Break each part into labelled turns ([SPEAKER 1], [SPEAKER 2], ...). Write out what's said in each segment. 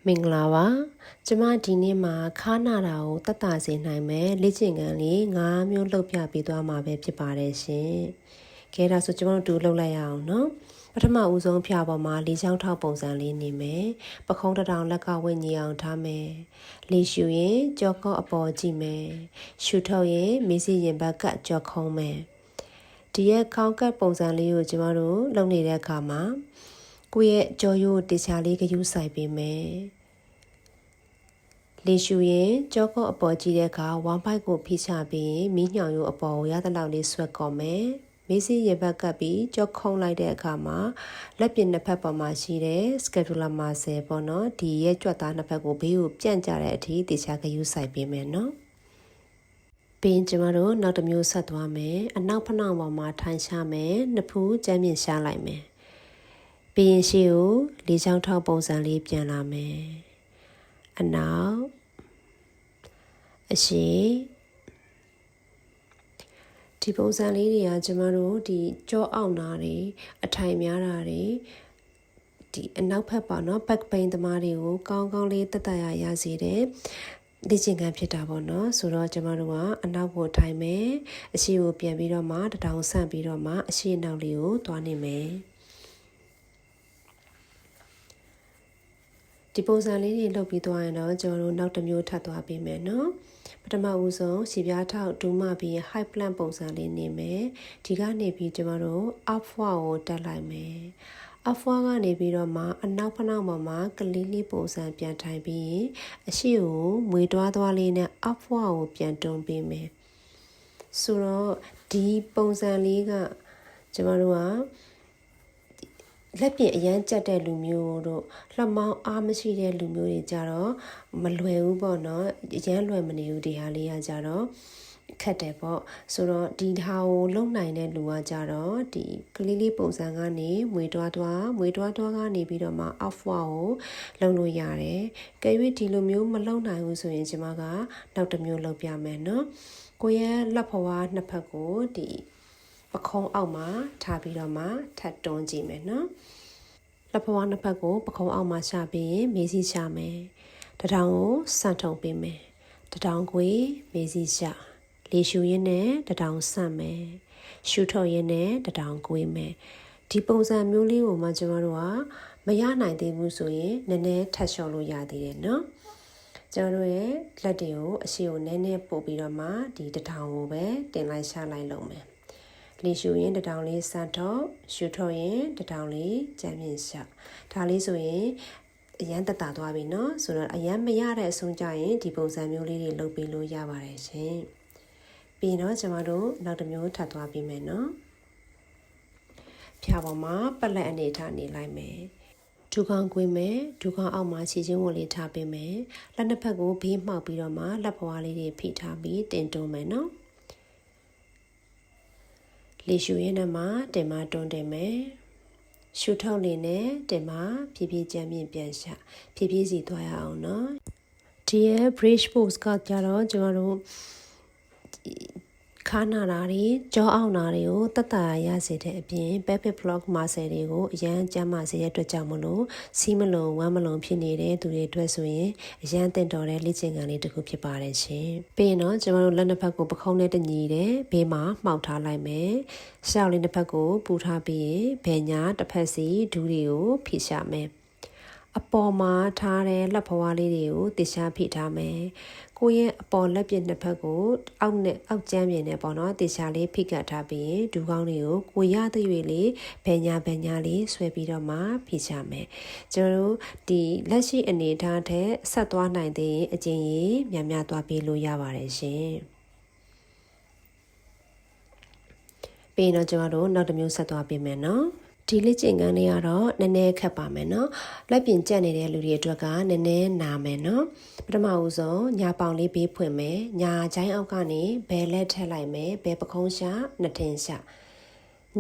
[SPEAKER 1] မင်္ဂလာပါကျမဒီနေ့မှာခါနာတာကိုတတ်တာစေနိုင်မယ်လေ့ကျင့်ခန်းလေး9မျိုးလှုပ်ပြပေးသွားမှာပဲဖြစ်ပါတယ်ရှင်ခဲဒါဆိုကျမတို့လှုပ်လိုက်ရအောင်နော်ပထမဦးဆုံးဖြာပေါ်မှာလေးချောင်းထောက်ပုံစံလေးနေမယ်ပခုံးတစ်တောင်လက်ကဝင့်ညီအောင်ထားမယ်လေရှူရင်ကြောကော့အပေါ်ကြည့်မယ်ရှူထုတ်ရင်မေးစီရင်ဘက်ကကြောခုံးမယ်ဒီရဲ့ခေါင်းကပ်ပုံစံလေးကိုကျမတို့လုပ်နေတဲ့အခါမှာကိုယ့်ရဲ့ကြောရိုးတေချာလေးကယူဆိုင်ပေးမယ်လေရှူရင်ကြောကော့အပေါ်ကြည့်တဲ့အခါဝမ်ပိုက်ကိုဖိချပြီးမီးညောင်ရိုးအပေါ်ကိုရတဲ့လောက်လေးဆွဲကော့မယ်မေးစီရင်ဘက်ကပ်ပြီးကြောခုံးလိုက်တဲ့အခါမှာလက်ပြင်နှစ်ဖက်ပေါ်မှာရှိတဲ့ scapular muscle ပေါ့နော်ဒီရဲ့ကြွက်သားနှစ်ဖက်ကိုဘေးကိုပြန့်ကြတဲ့အထိတေချာကယူဆိုင်ပေးမယ်နော်ပြီးကျမတို့နောက်တစ်မျိုးဆက်သွားမယ်အနောက်ဖက်နှောင်းပေါ်မှာထိုင်ရှာမယ်နှစ်ဖူးကျမ်းပြင်ရှာလိုက်မယ်ပြီးရင်ရှေ့ကိုလေးချောင်းထောက်ပုံစံလေးပြန်လာမယ်အနောက်အရှိဒီပုံစံလေးတွေကကျမတို့ဒီကြောအောင်တာတွေအထိုင်များတာတွေဒီအနောက်ဖက်ပါနော် back pain သမားတွေကိုကောင်းကောင်းလေးတက်တက်ရစေတယ်လေ့ကျင့်ခန်းဖြစ်တာပေါ့နော်ဆိုတော့ကျမတို့ကအနောက်ကိုထိုင်မယ်အရှိကိုပြန်ပြီးတော့မှတထောင်ဆန့်ပြီးတော့မှအရှိနောက်လေးကိုသွားနေမယ်ဒီပုံစံလေးတွေလုပ်ပြီးသွားရင်တော့ကျွန်တော်တို့နောက်တစ်မျိုးထပ်သွားပေးမယ်နော်ပထမဦးဆုံးခြေပြားထောက်ဒူးမပြီး high plant ပုံစံလေးနေမယ်ဒီကနေပြီးကျွန်တော်တို့ up forward ကိုတက်လိုက်မယ် up forward ကနေပြီးတော့မှအနောက်ဖက်နှောင်းပေါ်မှာကလေးလေးပုံစံပြန်ထိုင်ပြီးအရှိကိုမွေတွားသွားလေးနဲ့ up forward ကိုပြန်တွန်းပေးမယ်ဆိုတော့ဒီပုံစံလေးကကျွန်တော်တို့ကလက်ပြင်အရန်ကြက်တဲ့လူမျိုးတို့လှမောင်းအားမရှိတဲ့လူမျိုးတွေကြတော့မလွယ်ဘူးပေါ့နော်အရန်လွယ်မနေဘူးဒီဟာလေးကကြတော့ခက်တယ်ပေါ့ဆိုတော့ဒီဟာကိုလုံနိုင်တဲ့လူကကြတော့ဒီကလေးလေးပုံစံကနေမွေတွားကနေပြီးတော့မှ off wall ကိုလုံလို့ရတယ်ကဲ၍ဒီလိုမျိုးမလုံနိုင်ဘူးဆိုရင်ကျွန်မကနောက်တစ်မျိုးလုပ်ပြမယ်နော်ကိုရဲ့လက်ဖွားနှစ်ဖက်ကိုဒီပခုံးအောက်မှာထားပြီးတော့မှထပ်တွန်းကြည့်မယ်နော်လက်ဖွားနှစ်ဖက်ကိုပခုံးအောက်မှာရှာပြီးရင်မေးစီရှာမယ်တထောင်ကိုဆန့်ထုံပေးမယ်တထောင်ကိုမေးစီရှာလေရှူရင်းနဲ့တထောင်ဆန့်မယ်ရှူထုတ်ရင်းနဲ့တထောင်ကိုမယ်ဒီပုံစံမျိုးလေးကိုမှကျွန်တော်တို့ကမရနိုင်သေးဘူးဆိုရင်နည်းနည်းထပ်လျှော့လို့ရသေးတယ်နော်ကျွန်တော်ရဲ့လက်တွေကိုအရှိကိုနည်းနည်းပို့ပြီးတော့မှဒီတထောင်ကိုပဲတင်လိုက်ရှာလိုက်လုပ်မယ်လေရှူရင်တထောင်လေးစတော့ရှူထုတ်ရင်တထောင်လေးကျမ်းပြင်ရှာဒါလေးဆိုရင်အရန်တက်တာသွားပြီเนาะဆိုတော့အရန်မရတဲ့အဆုံးကြရင်ဒီပုံစံမျိုးလေးတွေလုပ်ပေးလို့ရပါတယ်ရှင်ပြီးတော့ကျွန်တော်တို့နောက်တစ်မျိုးထပ်သွားပြီးမယ်เนาะဖြာပေါ်မှာပလက်အနေထားနေလိုက်မယ်ဒူကောင်ကွေးမယ်ဒူကောင်အောက်မှာခြေချင်းဝတ်လေးထားပေးမယ်လက်နှစ်ဖက်ကိုဘေးမှောက်ပြီးတော့မှလက်ဖွားလေးတွေဖိထားပြီးတင်တွန်းမယ်เนาะလေရှူရင်းနဲ့မှတင်မတွန်းတင်မယ်ရှူထုတ်လေးနဲ့တင်မဖြည်းဖြည်းကြမ်းမြင့်ပြန်ရှာဖြည်းဖြည်းစီသွားရအောင်เนาะဒီရဲ့ bridge pose ကကြတော့ကျွန်တော်တို့ခါနာတာတွေကြောအောင်တာတွေကိုတတ်တာရစေတဲ့အပြင် pelvic floor muscle တွေကိုအရန်ကျန်းမာစေတဲ့အတွက်ကြောင့်မလို့စီးမလုံးဝမ်းမလုံးဖြစ်နေတဲ့သူတွေအတွက်ဆိုရင်အရန်တင့်တော်တဲ့လေ့ကျင့်ခန်းလေးတစ်ခုဖြစ်ပါတယ်ရှင်ပြီးရင်တော့ကျွန်တော်တို့လက်နှစ်ဖက်ကိုပခုံးနဲ့တညီတဲ့ဘေးမှာမှောက်ထားလိုက်မယ်ရှောက်လေးတစ်ဖက်ကိုပူထားပြီးရင်ဘယ်ညာတစ်ဖက်စီဒူးတွေကိုဖိရှာမယ်အပေါ်မှာထားတဲ့လက်ဖွားလေးတွေကိုတေချာဖိထားမယ်ကိုရဲ့အပေါ်လက်ပြနှစ်ဖက်ကိုအောက်ကျမ်းပြင်နဲ့ပေါ့နော်တေချာလေးဖိကတ်ထားပြီးဒူးကောင်းလေးကိုရသရွေလေးဘယ်ညာလေးဆွဲပြီးတော့မှဖိချမယ်ကျွန်တော်တို့ဒီလက်ရှိအနေအထားထက်ဆက်သွားနိုင်သေးရင်အကျဉ်းကြီးများသွားပြီးလို့ရပါတယ်ရှင်ပြီးတော့ကျွန်တော်တို့နောက်တစ်မျိုးဆက်သွားပြင်မယ်နော်ဒီလေ့ကျင့်ခန်းလေးကတော့နည်းနည်းခက်ပါမယ်နော်လက်ပြင်ကျက်နေတဲ့လူတွေအတွက်ကနည်းနည်းနာမယ်နော်ပထမဦးဆုံးညာပေါင်လေးဘေးဖွင့်မယ်ညာချိုင်းအောက်ကနေဘယ်လက်ထက်လိုက်မယ်ဘယ်ပခုံးရှာနှစ်ထင်းရှာ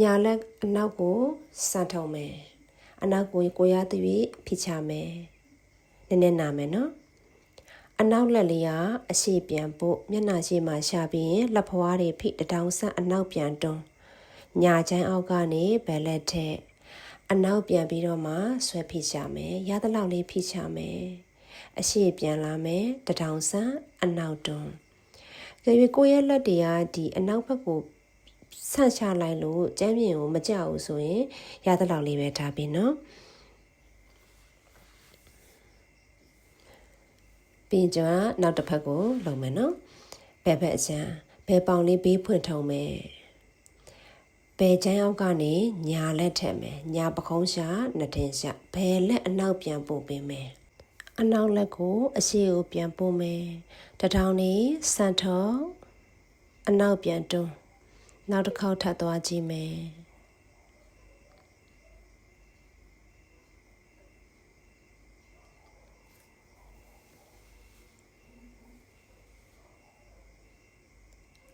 [SPEAKER 1] ညာလက်အနောက်ကိုစမ်းထုံမယ်အနောက်ကိုရသရွေ့ဖိချမယ်နည်းနည်းနာမယ်နော်အနောက်လက်လေးကအရှိပြန်ပို့မျက်နှာရှိမှရှာပြီးရင်လက်ဖွားတွေဖိတထောင်ဆန့်အနောက်ပြန်တွန်းညာချမ်းအောက်ကနေဘယ်လက်ထက်အနောက်ပြန်ပြီးတော့မှဆွဲဖိချမယ်ရသလောက်လေးဖိချမယ် အရှိပြန်လာမယ်တထောင်ဆန်အနောက်တွန်းကြွေကိုရဲ့လက်တွေကဒီအနောက်ဘက်ကိုဆန့်ချလိုက်လို့ကျမ်းပြင်ကိုမကြောက်ဘူးဆိုရင်ရသလောက်လေးပဲထားပြီနော်ပြီးကြနောက်တစ်ဖက်ကိုလုံမယ်နော်ဘယ်ဘက်အချမ်းဘယ်ပေါင်လေးဘေးဖွင့်ထုံမယ်ဘယ်ချမ်းအောက်ကနေညာလက်ထက်မယ်ညာပခုံးရှာနှစ်ထင်ရှာဘယ်လက်အနောက်ပြန်ပို့ပေးမယ်အနောက်လက်ကိုအရှိကိုပြန်ပို့မယ်တထောင်လေးစံထောအနောက်ပြန်တွန်းနောက်တစ်ခေါက်ထပ်သွားကြည့်မယ်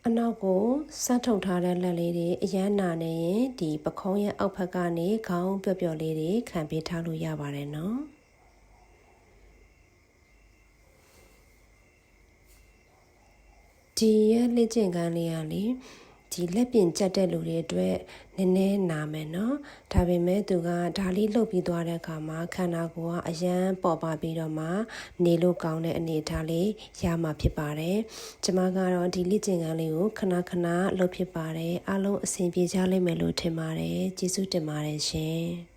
[SPEAKER 1] အနောက်ကိုစမ်းထုတ်ထားတဲ့လက်လေးတွေအရမ်းနာနေရင်ဒီပခုံးရဲ့အောက်ဘက်ကနေခေါင်းပျော့ပျော့လေးတွေခံပေးထားလို့ရပါတယ်နော်ဒီရဲ့လက်ကျင်ကန်းလေးကလေဒီလက်ပြင်ကျက်တဲ့လူတွေအတွက်နည်းနည်းနာမယ်နော်ဒါပေမဲ့သူကဒါလေးလှုပ်ပြီးသွားတဲ့အခါမှာခန္ဓာကိုယ်ကအရန်ပေါ်ပါပြီးတော့မှနေလို့ကောင်းတဲ့အနေအထားလေးရမှာဖြစ်ပါတယ်ကျမကတော့ဒီလက်ကျင်ကန်းလေးကိုခဏခဏလှုပ်ဖြစ်ပါတယ်အားလုံးအဆင်ပြေကြလိမ့်မယ်လို့ထင်ပါတယ်ကျေးဇူးတင်ပါတယ်ရှင်